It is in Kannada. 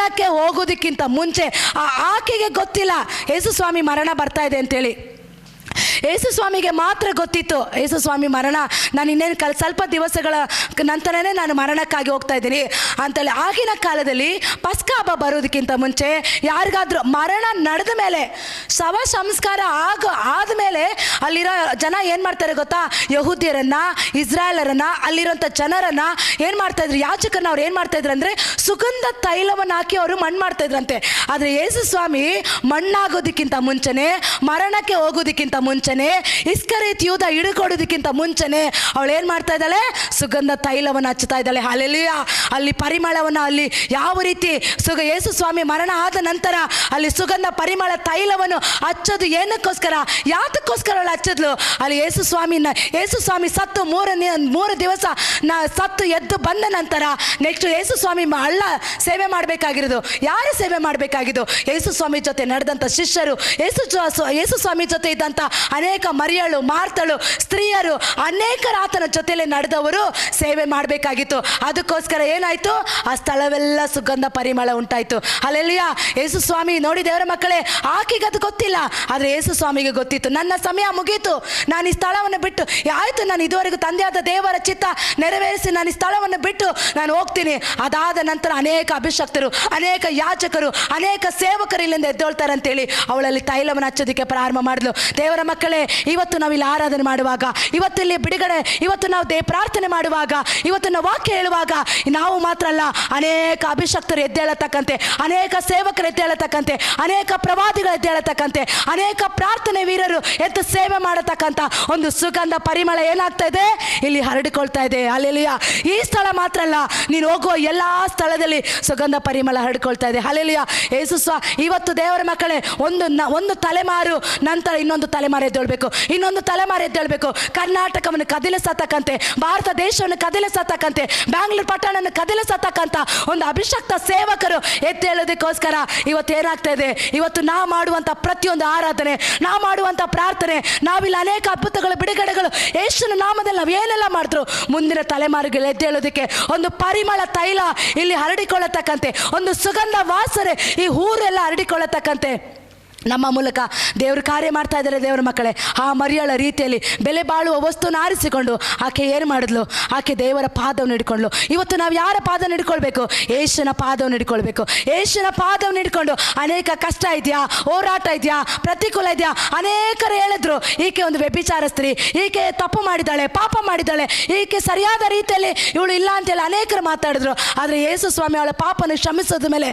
ಮರಣಕ್ಕೆ ಹೋಗೋದಕ್ಕಿಂತ ಮುಂಚೆ ಆಕೆಗೆ ಗೊತ್ತಿಲ್ಲ ಯೇಸು ಸ್ವಾಮಿ ಮರಣ ಬರ್ತಾ ಇದೆ ಅಂತೇಳಿ. ಯೇಸು ಸ್ವಾಮಿಗೆ ಮಾತ್ರ ಗೊತ್ತಿತ್ತು ಯೇಸು ಸ್ವಾಮಿ ಮರಣ, ನಾನು ಇನ್ನೇನು ಸ್ವಲ್ಪ ದಿವಸಗಳ ನಂತರನೇ ನಾನು ಮರಣಕ್ಕಾಗಿ ಹೋಗ್ತಾ ಇದ್ದೀನಿ ಅಂತೇಳಿ. ಆಗಿನ ಕಾಲದಲ್ಲಿ ಪಸ್ಕ ಹಬ್ಬ ಬರೋದಕ್ಕಿಂತ ಮುಂಚೆ ಯಾರಿಗಾದ್ರೂ ಮರಣ ನಡೆದ ಮೇಲೆ, ಶವ ಸಂಸ್ಕಾರ ಆದಮೇಲೆ ಅಲ್ಲಿರೋ ಜನ ಏನು ಮಾಡ್ತಾರೆ ಗೊತ್ತಾ, ಯಹೂದ್ಯರನ್ನ, ಇಸ್ರಾಯೇಲರನ್ನ, ಅಲ್ಲಿರೋಂಥ ಜನರನ್ನ ಏನು ಮಾಡ್ತಾಯಿದ್ರು, ಯಾಜಕರನ್ನ ಅವ್ರು ಏನು ಮಾಡ್ತಾಯಿದ್ರು ಅಂದರೆ ಸುಗಂಧ ತೈಲವನ್ನು ಹಾಕಿ ಅವರು ಮಣ್ಣು ಮಾಡ್ತಾಯಿದ್ರಂತೆ. ಆದರೆ ಯೇಸು ಸ್ವಾಮಿ ಮಣ್ಣಾಗೋದಕ್ಕಿಂತ ಮುಂಚೆನೇ, ಮರಣಕ್ಕೆ ಹೋಗೋದಕ್ಕಿಂತ ಮುಂಚೆನೆ, ಇಸ್ಕರಿಯೋತ ಯೂದ ಹಿಡುಕೊಡೋದಕ್ಕಿಂತ ಮುಂಚೆನೆ ಅವಳು ಏನು ಮಾಡ್ತಾ ಇದ್ದಾಳೆ, ಸುಗಂಧ ತೈಲವನ್ನು ಹಚ್ಚುತ್ತಾ ಇದ್ದಾಳೆ. ಹಲ್ಲೆಲೂಯಾ. ಅಲ್ಲಿ ಪರಿಮಳವನ್ನು, ಅಲ್ಲಿ ಯಾವ ರೀತಿ ಯೇಸು ಸ್ವಾಮಿ ಮರಣ ಆದ ನಂತರ ಅಲ್ಲಿ ಸುಗಂಧ ಪರಿಮಳ ತೈಲವನ್ನು ಹಚ್ಚೋದು ಏನಕ್ಕೋಸ್ಕರ, ಯಾತಕ್ಕೋಸ್ಕರ ಅವಳು ಹಚ್ಚಿದ್ಲು? ಅಲ್ಲಿ ಯೇಸು ಸ್ವಾಮಿ ಸತ್ತು ಮೂರು ದಿವಸ ಸತ್ತು ಎದ್ದು ಬಂದ ನಂತರ ನೆಕ್ಸ್ಟ್ ಯೇಸು ಸ್ವಾಮಿ ಸೇವೆ ಮಾಡಬೇಕಾಗಿರೋದು. ಯಾರು ಸೇವೆ ಮಾಡಬೇಕಾಗಿದ್ದು? ಯೇಸು ಸ್ವಾಮಿ ಜೊತೆ ನಡೆದಂಥ ಶಿಷ್ಯರು, ಯೇಸು ಸ್ವಾಮಿ ಜೊತೆ ಇದ್ದಂಥ ಅನೇಕ ಮರಿಯಳು, ಮಾರ್ತಳು, ಸ್ತ್ರೀಯರು, ಅನೇಕರ ಆತನ ಜೊತೆಯಲ್ಲಿ ನಡೆದವರು ಸೇವೆ ಮಾಡಬೇಕಾಗಿತ್ತು. ಅದಕ್ಕೋಸ್ಕರ ಏನಾಯಿತು, ಆ ಸ್ಥಳವೆಲ್ಲ ಸುಗಂಧ ಪರಿಮಳ ಉಂಟಾಯಿತು. ಹಲ್ಲೆಲೂಯಾ. ಯೇಸು ಸ್ವಾಮಿ ನೋಡಿ ದೇವರ ಮಕ್ಕಳೇ, ಆಕೆಗೆ ಅದು ಗೊತ್ತಿಲ್ಲ, ಆದರೆ ಯೇಸು ಸ್ವಾಮಿಗೆ ಗೊತ್ತಿತ್ತು. ನನ್ನ ಸಮಯ ಮುಗೀತು, ನಾನು ಈ ಸ್ಥಳವನ್ನು ಬಿಟ್ಟು ಆಯಿತು, ನಾನು ಇದುವರೆಗೂ ತಂದೆಯಾದ ದೇವರ ಚಿತ್ತ ನೆರವೇರಿಸಿ ನಾನು ಈ ಸ್ಥಳವನ್ನು ಬಿಟ್ಟು ನಾನು ಹೋಗ್ತೀನಿ. ಅದಾದ ನಂತರ ಅನೇಕ ಅಭಿಷಕ್ತರು, ಅನೇಕ ಯಾಜಕರು, ಅನೇಕ ಸೇವಕರು ಇಲ್ಲಿಂದ ಎದ್ದೇಳ್ತಾರೆ ಅಂತೇಳಿ ಅವಳಲ್ಲಿ ತೈಲವನ್ನು ಹಚ್ಚೋದಕ್ಕೆ ಪ್ರಾರಂಭ ಮಾಡಿದ್ಲು. ದೇವರ ಮಕ್ಕಳೇ, ಇವತ್ತು ನಾವು ಇಲ್ಲಿ ಆರಾಧನೆ ಮಾಡುವಾಗ, ಇವತ್ತು ಇಲ್ಲಿ ಬಿಡುಗಡೆ, ಇವತ್ತು ನಾವು ಪ್ರಾರ್ಥನೆ ಮಾಡುವಾಗ, ಇವತ್ತು ನಾವು ವಾಕ್ಯ ಹೇಳುವಾಗ ನಾವು ಮಾತ್ರ ಅಲ್ಲ, ಅನೇಕ ಅಭಿಷಕ್ತರು ಎದ್ದೇಳತಕ್ಕಂತೆ, ಅನೇಕ ಸೇವಕರು ಎದ್ದೇಳತಕ್ಕಂತೆ, ಅನೇಕ ಪ್ರವಾದಿಗಳು ಎದ್ದೇಳತಕ್ಕಂತೆ, ಅನೇಕ ಪ್ರಾರ್ಥನೆ ವೀರರು ಎದ್ದು ಸೇವೆ ಮಾಡತಕ್ಕಂಥ ಒಂದು ಸುಗಂಧ ಪರಿಮಳ ಏನಾಗ್ತಾ ಇದೆ, ಇಲ್ಲಿ ಹರಡಿಕೊಳ್ತಾ ಇದೆ. ಹಲ್ಲೆಲೂಯಾ. ಈ ಸ್ಥಳ ಮಾತ್ರ ಅಲ್ಲ, ನೀನು ಹೋಗುವ ಎಲ್ಲ ಸ್ಥಳದಲ್ಲಿ ಸುಗಂಧ ಪರಿಮಳ ಹರಡಿಕೊಳ್ತಾ ಇದೆ. ಹಲ್ಲೆಲೂಯಾ. ಇವತ್ತು ದೇವರ ಮಕ್ಕಳೇ, ಒಂದು ತಲೆಮಾರು ನಂತರ ಇನ್ನೊಂದು ತಲೆಮಾರು ಎದ್ದೇಳಬೇಕು, ಇನ್ನೊಂದು ತಲೆಮಾರು ಎದ್ದೇಳಬೇಕು. ಕರ್ನಾಟಕವನ್ನು ಕದಲಿಸತಕ್ಕಂತೆ, ಭಾರತ ದೇಶವನ್ನು ಕದಲಿಸತಕ್ಕಂತೆ, ಬ್ಯಾಂಗ್ಳೂರು ಪಟ್ಟಣವನ್ನು ಕದಲಿಸತಕ್ಕಂಥ ಒಂದು ಅಭಿಷಕ್ತ ಸೇವಕರು ಎದ್ದೇಳೋದಕ್ಕೋಸ್ಕರ ಇವತ್ತು ಏನಾಗ್ತಾ ಇದೆ, ಇವತ್ತು ನಾವು ಮಾಡುವಂಥ ಪ್ರತಿಯೊಂದು ಆರಾಧನೆ, ನಾವು ಮಾಡುವಂಥ ಪ್ರಾರ್ಥನೆ, ನಾವಿಲ್ಲಿ ಅನೇಕ ಅದ್ಭುತಗಳು, ಬಿಡುಗಡೆಗಳು, ಯೇಸುವಿನ ನಾಮದಲ್ಲಿ ನಾವು ಏನೆಲ್ಲ ಮಾಡಿದ್ರು ಮುಂದಿನ ತಲೆಮಾರುಗಳು ಎದ್ದೇಳೋದಕ್ಕೆ ಒಂದು ಪರಿಮಳ ತೈಲ ಇಲ್ಲಿ ಹರಡಿಕೊಳ್ಳತಕ್ಕಂತೆ, ಒಂದು ಸುಗಂಧ ವಾಸನೆ ಈ ಊರೆಲ್ಲ ಹರಡಿಕೊಳ್ಳತಕ್ಕಂತೆ ನಮ್ಮ ಮೂಲಕ ದೇವರು ಕಾರ್ಯ ಮಾಡ್ತಾ ಇದ್ದಾರೆ. ದೇವರ ಮಕ್ಕಳೇ, ಆ ಮರಿಯಳ ರೀತಿಯಲ್ಲಿ ಬೆಲೆ ಬಾಳುವ ವಸ್ತುನ ಆರಿಸಿಕೊಂಡು ಆಕೆ ಏನು ಮಾಡಿದ್ಲು, ಆಕೆ ದೇವರ ಪಾದವನ್ನು ಹಿಡ್ಕೊಂಡ್ಲು. ಇವತ್ತು ನಾವು ಯಾರ ಪಾದವನ್ನು ಹಿಡ್ಕೊಳ್ಬೇಕು? ಯೇಸುವಿನ ಪಾದವನ್ನು ಹಿಡ್ಕೊಳ್ಬೇಕು. ಯೇಸುವಿನ ಪಾದವನ್ನು ಹಿಡ್ಕೊಂಡು ಅನೇಕ ಕಷ್ಟ ಇದೆಯಾ, ಹೋರಾಟ ಇದೆಯಾ, ಪ್ರತಿಕೂಲ ಇದೆಯಾ, ಅನೇಕರು ಹೇಳಿದ್ರು ಈಕೆ ಒಂದು ವ್ಯಭಿಚಾರ ಸ್ತ್ರೀ, ಈಕೆ ತಪ್ಪು ಮಾಡಿದ್ದಾಳೆ, ಪಾಪ ಮಾಡಿದ್ದಾಳೆ, ಈಕೆ ಸರಿಯಾದ ರೀತಿಯಲ್ಲಿ ಇವಳು ಇಲ್ಲ ಅಂತೇಳಿ ಅನೇಕರು ಮಾತಾಡಿದ್ರು. ಆದರೆ ಯೇಸು ಸ್ವಾಮಿ ಅವಳ ಪಾಪನ ಕ್ಷಮಿಸೋದ ಮೇಲೆ